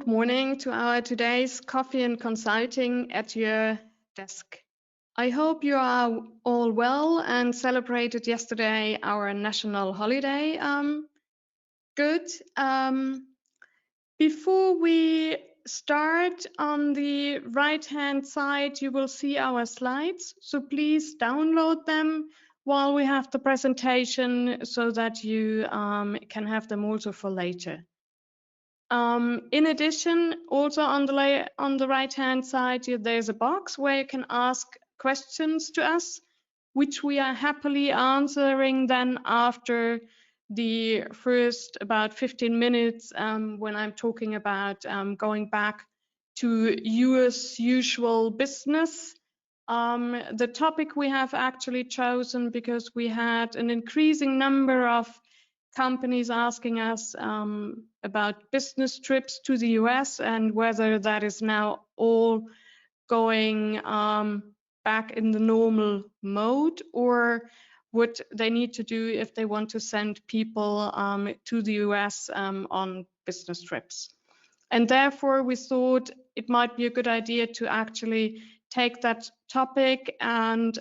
Good morning to our today's coffee and consulting at your desk. I hope you are all well and celebrated yesterday our national holiday. Good. Before we start, on the right-hand side, you will see our slides. So please download them while we have the presentation so that you can have them also for later. In addition, also on the right-hand side, there's a box where you can ask questions to us, which we are happily answering then after the first about 15 minutes when I'm talking about going back to US usual business. The topic we have actually chosen because we had an increasing number of companies asking us about business trips to the US and whether that is now all going back in the normal mode, or what they need to do if they want to send people to the US on business trips. And therefore, we thought it might be a good idea to actually take that topic and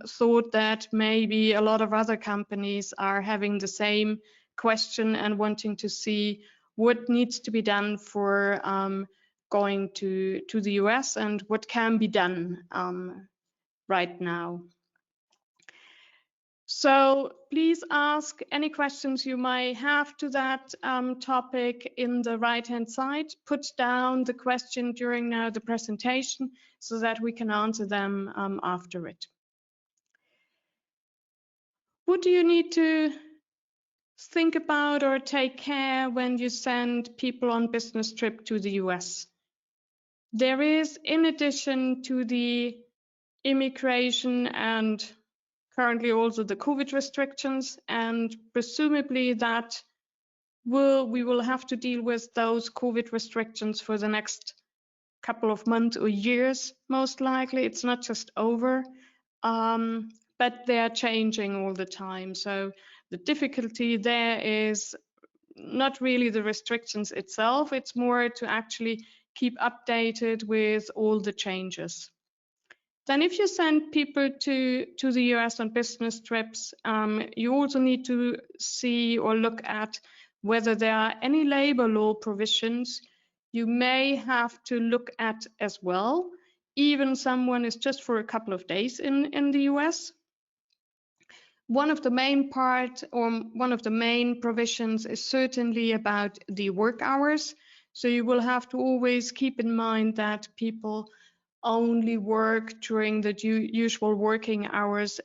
thought that maybe a lot of other companies are having the same question and wanting to see what needs to be done for going to the US and what can be done right now. So please ask any questions you might have to that topic in the right-hand side. Put down the question during now the presentation so that we can answer them after it. What do you need to think about or take care when you send people on business trip to the US? There is, in addition to the immigration and currently also the COVID restrictions, and presumably that we will have to deal with those COVID restrictions for the next couple of months or years, most likely. It's not just over, but they're changing all the time. So the difficulty there is not really the restrictions itself, it's more to actually keep updated with all the changes. Then if you send people to the US on business trips, you also need to see or look at whether there are any labor law provisions you may have to look at as well, even someone is just for a couple of days in the US. One of the main provisions is certainly about the work hours. So you will have to always keep in mind that people only work during the usual working hours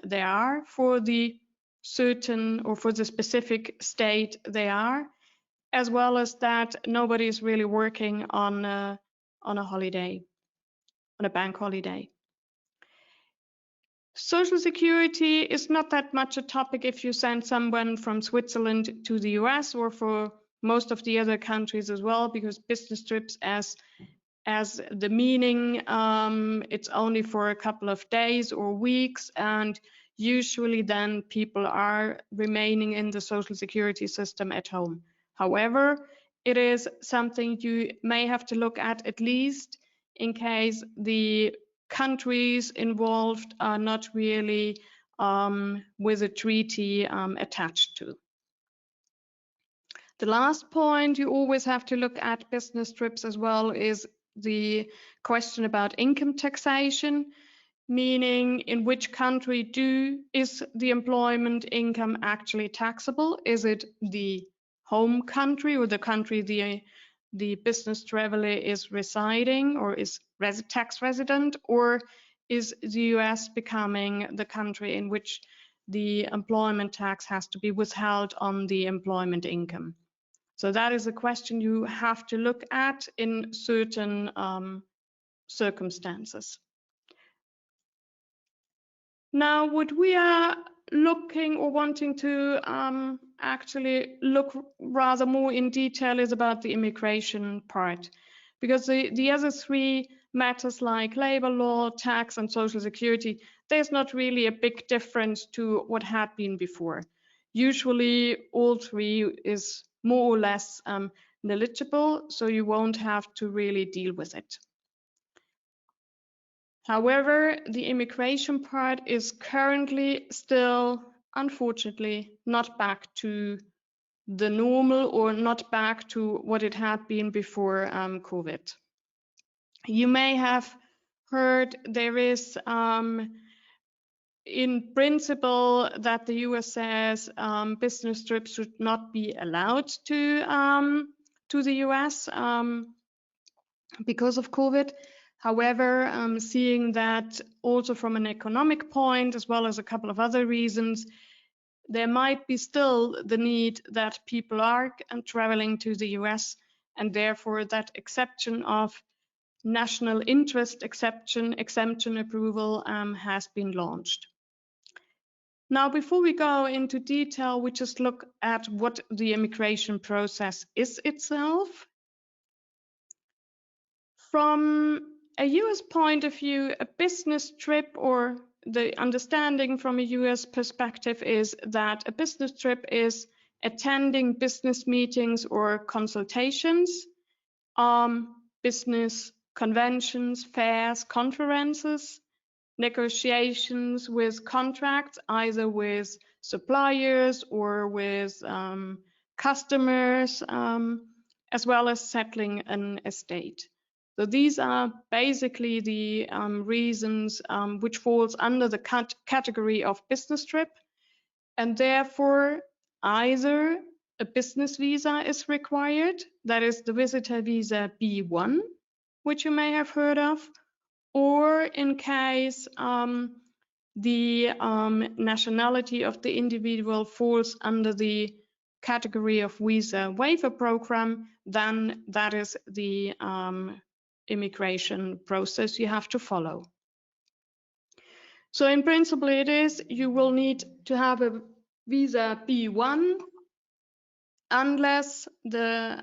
they are for the certain or for the specific state they are, as well as that nobody is really working on a holiday, on a bank holiday. Social Security is not that much a topic if you send someone from Switzerland to the US, or for most of the other countries as well, because business trips as the meaning, it's only for a couple of days or weeks, and usually then people are remaining in the Social Security system at home. However, it is something you may have to look at least in case the countries involved are not really with a treaty attached to. The last point you always have to look at business trips as well is the question about income taxation, meaning in which country is the employment income actually taxable? Is it the home country or the country the business traveler is residing or is tax resident, or is the US becoming the country in which the employment tax has to be withheld on the employment income? So that is a question you have to look at in certain circumstances. Now, what we are looking or wanting to actually look rather more in detail is about the immigration part, because the other three matters like labor law, tax, and social security, there's not really a big difference to what had been before. Usually all three is more or less negligible, so you won't have to really deal with it. However, the immigration part is currently still, unfortunately, not back to the normal or not back to what it had been before COVID. You may have heard there is in principle that the US says business trips should not be allowed to the US because of COVID. However, seeing that also from an economic point, as well as a couple of other reasons, there might be still the need that people are traveling to the US, and therefore that exception of national interest exemption approval has been launched. Now, before we go into detail, we just look at what the immigration process is itself. From a US point of view, a business trip, or the understanding from a US perspective, is that a business trip is attending business meetings or consultations, business conventions, fairs, conferences, negotiations with contracts, either with suppliers or with customers, as well as settling an estate. So these are basically the reasons which falls under the category of business trip, and therefore either a business visa is required, that is the visitor visa B1, which you may have heard of, or in case the nationality of the individual falls under the category of visa waiver program, then that is the immigration process you have to follow. So in principle it is, you will need to have a visa B1 unless the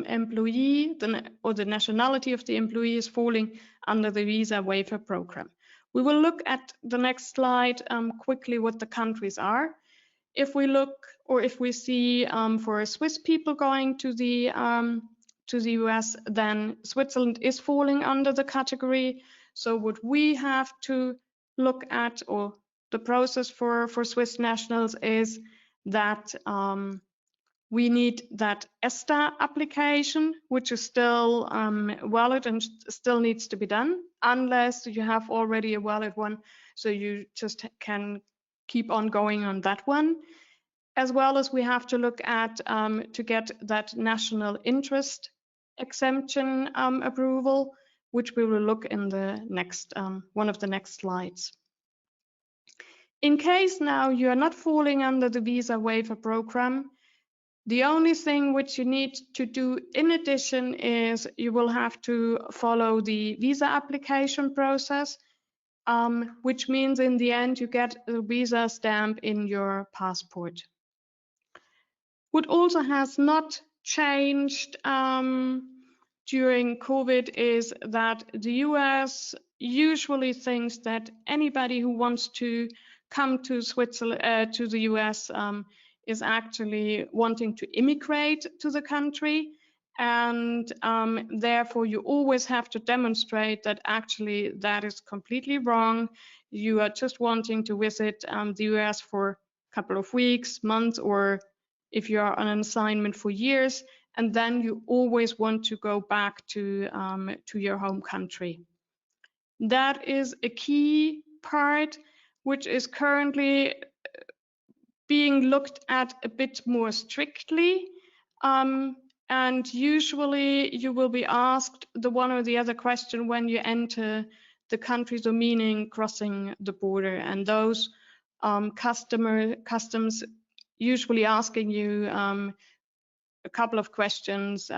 employee or the nationality of the employee is falling under the visa waiver program. We will look at the next slide quickly what the countries are. If we look, or if we see for Swiss people going to the US, then Switzerland is falling under the category. So what we have to look at, or the process for Swiss nationals, is that we need that ESTA application, which is still valid and still needs to be done, unless you have already a valid one. So you just can keep on going on that one. As well as we have to look at to get that national interest exemption approval, which we will look in the next one of the next slides. In case now you are not falling under the visa waiver program, the only thing which you need to do in addition is you will have to follow the visa application process, which means in the end you get a visa stamp in your passport. What also has not changed during COVID is that the US usually thinks that anybody who wants to come to Switzerland, to the US, is actually wanting to immigrate to the country, and therefore you always have to demonstrate that actually that is completely wrong. You are just wanting to visit the US for a couple of weeks, months, or if you are on an assignment for years, and then you always want to go back to your home country. That is a key part which is currently being looked at a bit more strictly, and usually you will be asked the one or the other question when you enter the country, so meaning crossing the border, and those customs usually asking you a couple of questions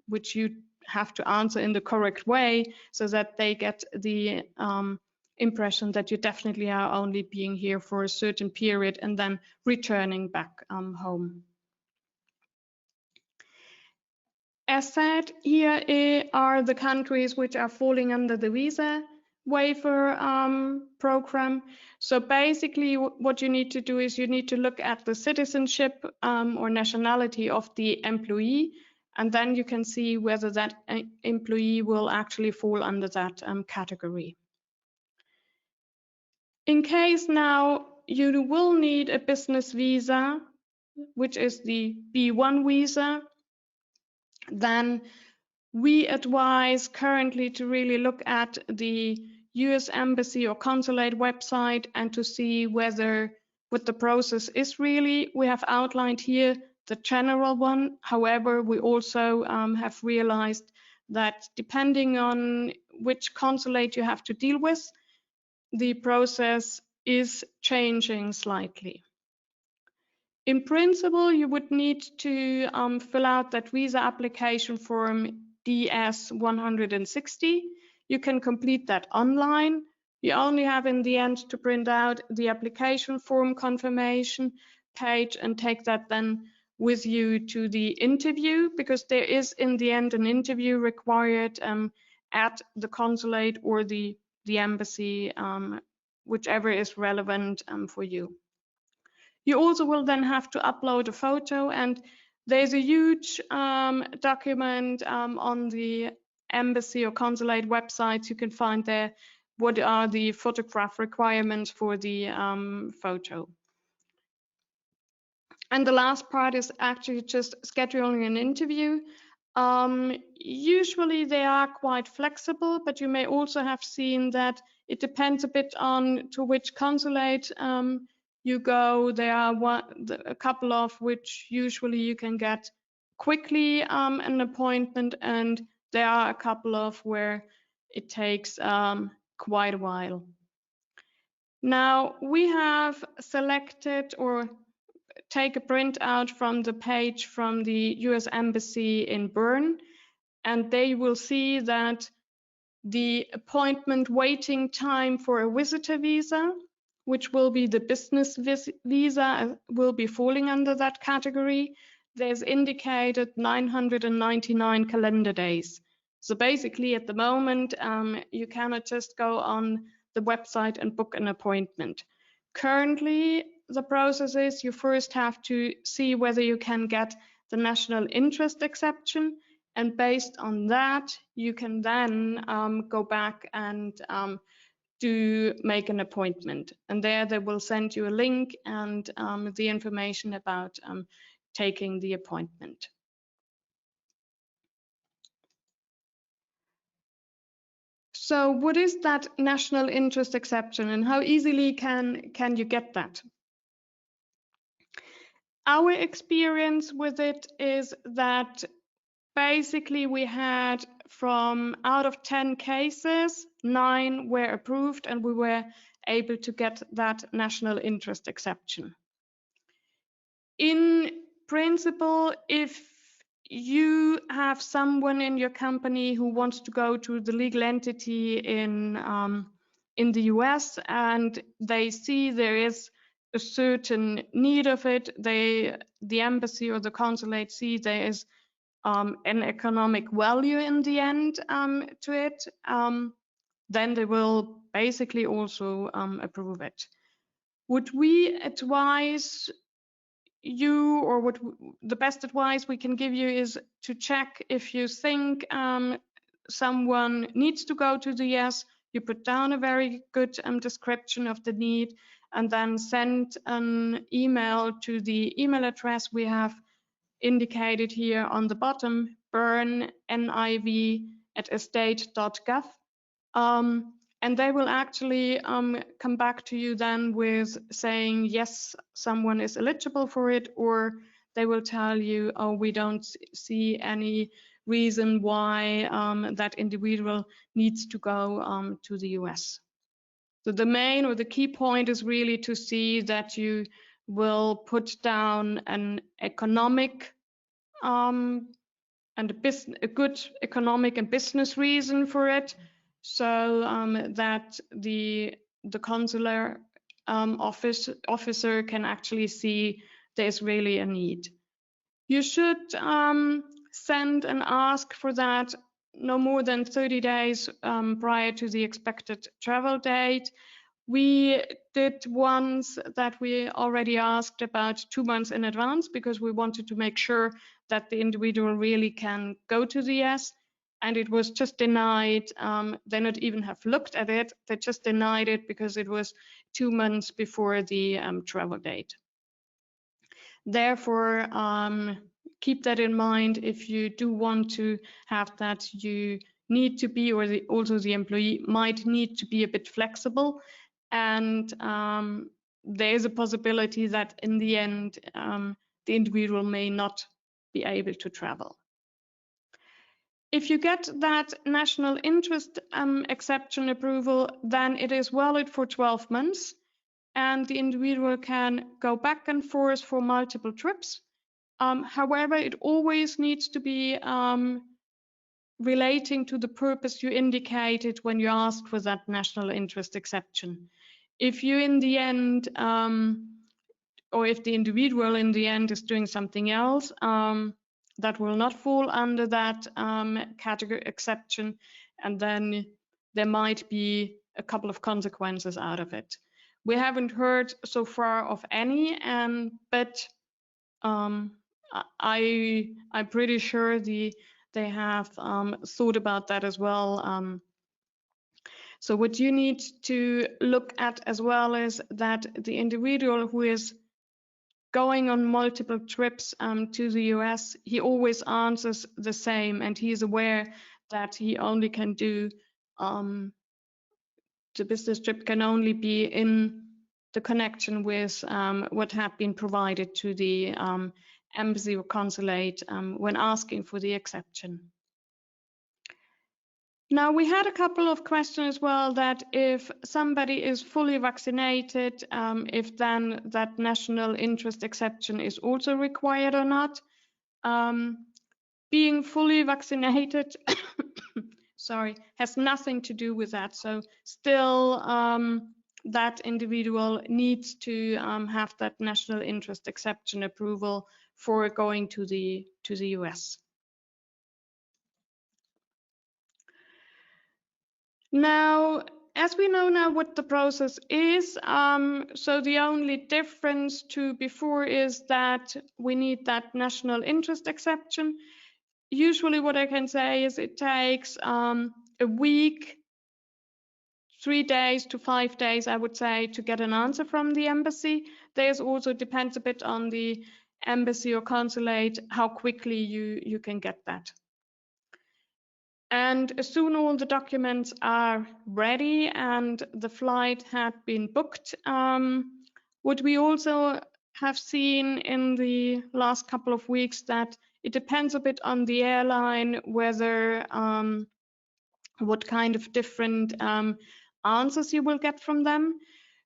which you have to answer in the correct way, so that they get the impression that you definitely are only being here for a certain period and then returning back home. As said, here are the countries which are falling under the visa waiver program. So basically what you need to do is you need to look at the citizenship or nationality of the employee, And then you can see whether that employee will actually fall under that category. In case now you will need a business visa, which is the B1 visa, then we advise currently to really look at the US Embassy or Consulate website and to see whether what the process is really. We have outlined here the general one. However, we also have realized that depending on which consulate you have to deal with, the process is changing slightly. In principle, you would need to fill out that visa application form DS-160. You can complete that online. You only have in the end to print out the application form confirmation page and take that then with you to the interview, because there is in the end an interview required at the consulate or the embassy, whichever is relevant for you. You also will then have to upload a photo, and there's a huge document on the embassy or consulate websites. You can find there what are the photograph requirements for the photo. And the last part is actually just scheduling an interview. Usually they are quite flexible, but you may also have seen that it depends a bit on to which consulate you go. There are a couple of which usually you can get quickly an appointment, and there are a couple of where it takes quite a while. Now we have selected or take a print out from the page from the US Embassy in Bern, and they will see that the appointment waiting time for a visitor visa, which will be the business visa, will be falling under that category. There's indicated 999 calendar days. So basically at the moment, you cannot just go on the website and book an appointment. Currently, the process is you first have to see whether you can get the national interest exception, and based on that, you can then go back and make an appointment. And there they will send you a link and the information about taking the appointment. So what is that national interest exception, and how easily can you get that? Our experience with it is that basically we had from out of 10 cases, 9 were approved and we were able to get that national interest exception. In principle, if you have someone in your company who wants to go to the legal entity in the US and they see there is a certain need of it, the embassy or the consulate see there is an economic value in the end to it, then they will basically also approve it. Would we advise you, or the best advice we can give you is to check if you think someone needs to go to the US, you put down a very good description of the need, and then send an email to the email address we have indicated here on the bottom, bernniv@estate.gov. And they will actually come back to you then with saying, yes, someone is eligible for it, or they will tell you, oh, we don't see any reason why that individual needs to go to the US. So the main or the key point is really to see that you will put down an economic and a good economic and business reason for it, so that the consular officer can actually see there's really a need. You should send and ask for that no more than 30 days prior to the expected travel date. We did ones that we already asked about 2 months in advance because we wanted to make sure that the individual really can go to the US, and it was just denied. They not even have looked at it, they just denied it because it was 2 months before the travel date. Therefore, keep that in mind. If you do want to have that, you need to be, or also the employee might need to be a bit flexible. And there is a possibility that in the end, the individual may not be able to travel. If you get that national interest exception approval, then it is valid for 12 months. And the individual can go back and forth for multiple trips. However, it always needs to be relating to the purpose you indicated when you asked for that national interest exception. If you in the end, or if the individual in the end is doing something else, that will not fall under that category exception, and then there might be a couple of consequences out of it. We haven't heard so far of any, but I'm pretty sure they have thought about that as well. So what you need to look at as well is that the individual who is going on multiple trips to the US, he always answers the same, and he is aware that he only can do the business trip can only be in the connection with what had been provided to the embassy or consulate when asking for the exception. Now, we had a couple of questions as well that if somebody is fully vaccinated, if then that national interest exception is also required or not. Being fully vaccinated sorry, has nothing to do with that. So still, that individual needs to have that national interest exception approval for going to the US. Now, as we know now what the process is, so the only difference to before is that we need that national interest exception. Usually what I can say is it takes a week, 3 days to 5 days, I would say, to get an answer from the embassy. This also depends a bit on the embassy or consulate, how quickly you can get that. And as soon all the documents are ready and the flight had been booked, what we also have seen in the last couple of weeks that it depends a bit on the airline whether what kind of different answers you will get from them.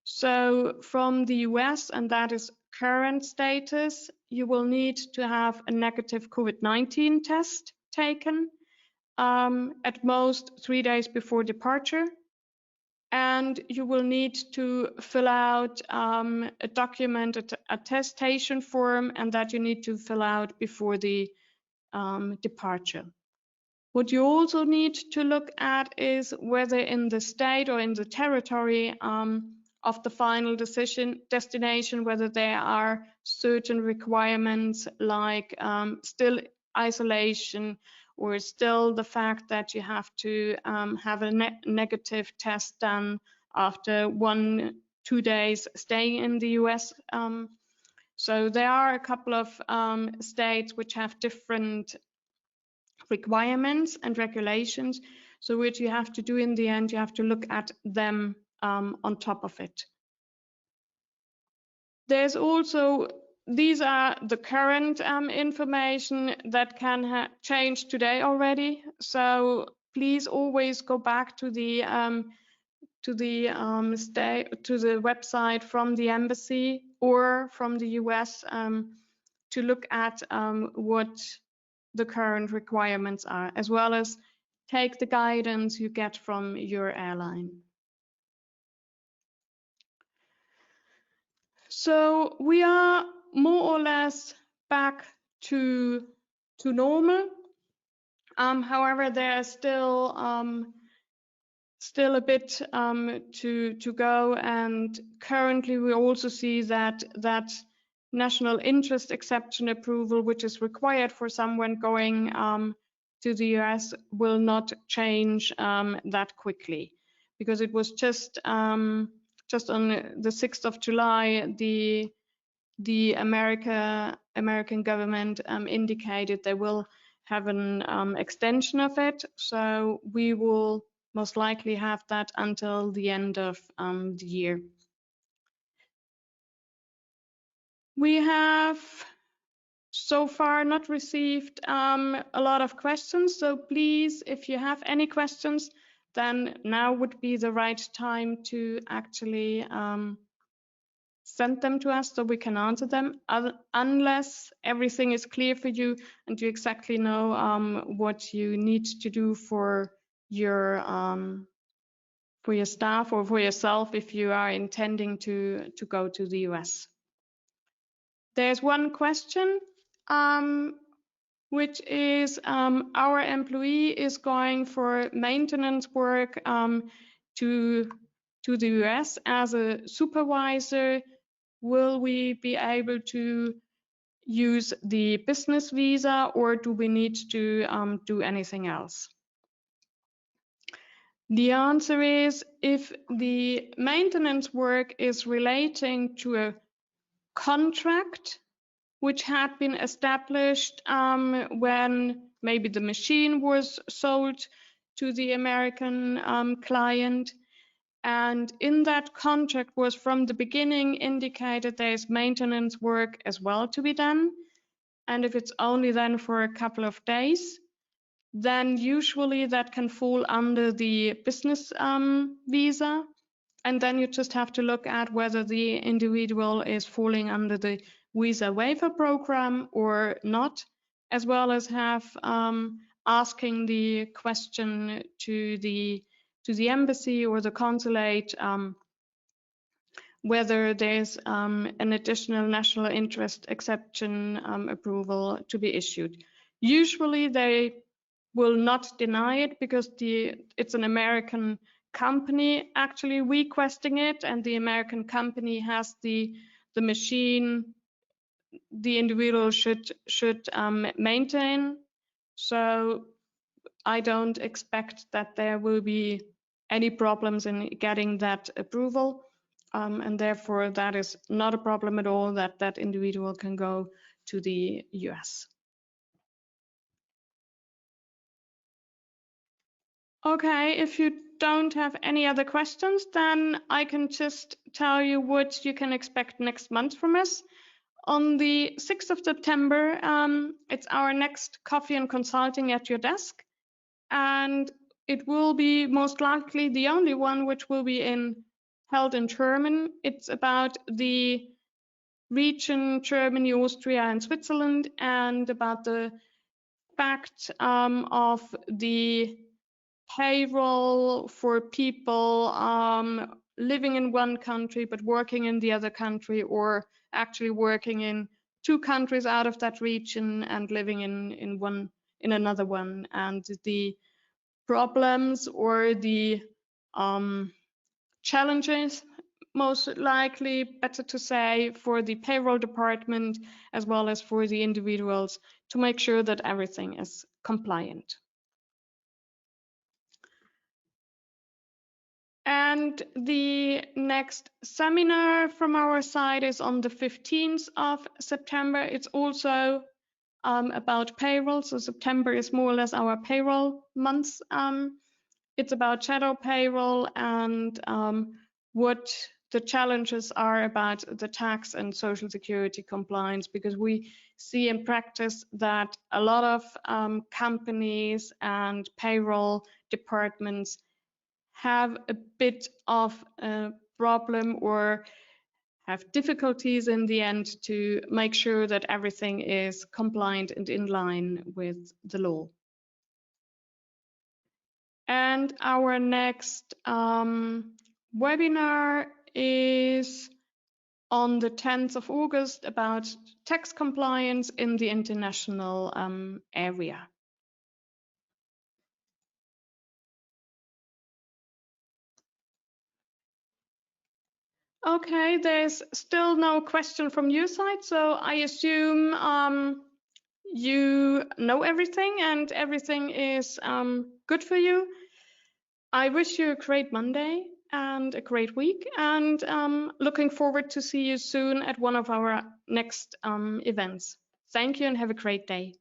So from the US, and that is current status, you will need to have a negative COVID-19 test taken at most 3 days before departure. And you will need to fill out a document, attestation form, and that you need to fill out before the departure. What you also need to look at is whether in the state or in the territory of the final destination, whether there are certain requirements like still isolation, or still the fact that you have to have a negative test done after 1-2 days staying in the US. So there are a couple of states which have different requirements and regulations. So what you have to do in the end, you have to look at them on top of it. There's also, these are the current information that can change today already. So please always go back to the website from the embassy or from the US to look at what the current requirements are, as well as take the guidance you get from your airline. So we are more or less back to normal. However, there are still still a bit to go, and currently we also see that national interest exception approval, which is required for someone going to the US, will not change that quickly, because it was just on the 6th of July, the American government indicated they will have an extension of it. So we will most likely have that until the end of the year. We have so far not received a lot of questions. So please, if you have any questions, then now would be the right time to actually send them to us so we can answer them, unless everything is clear for you and you exactly know what you need to do for your staff or for yourself if you are intending to go to the US. There's one question, which is our employee is going for maintenance work to the US as a supervisor. Will we be able to use the business visa, or do we need to do anything else? The answer is, if the maintenance work is relating to a contract which had been established when maybe the machine was sold to the American client, and in that contract was from the beginning indicated there's maintenance work as well to be done, and if it's only then for a couple of days, then usually that can fall under the business visa, and then you just have to look at whether the individual is falling under the visa waiver program or not, as well as have asking the question to the embassy or the consulate whether there's an additional national interest exception approval to be issued. Usually they will not deny it because it's an American company actually requesting it, and the American company has the machine the individual should maintain. So I don't expect that there will be any problems in getting that approval, and therefore that is not a problem at all, that that individual can go to the US. Okay, if you don't have any other questions, then I can just tell you what you can expect next month from us. On the 6th of September, it's our next coffee and consulting at your desk, and it will be most likely the only one which will be held in German. It's about the region Germany, Austria, and Switzerland, and about the fact of the payroll for people living in one country but working in the other country, or actually working in two countries out of that region and living in another one, and the problems or the challenges, most likely better to say, for the payroll department as well as for the individuals to make sure that everything is compliant. And the next seminar from our side is on the 15th of September. It's also about payroll. So September is more or less our payroll month. It's about shadow payroll and what the challenges are about the tax and social security compliance, because we see in practice that a lot of companies and payroll departments have a bit of a problem or have difficulties in the end to make sure that everything is compliant and in line with the law. And our next webinar is on the 10th of August about tax compliance in the international area. Okay, there's still no question from your side, so I assume you know everything and everything is good for you. I wish you a great Monday and a great week, and looking forward to see you soon at one of our next events. Thank you and have a great day.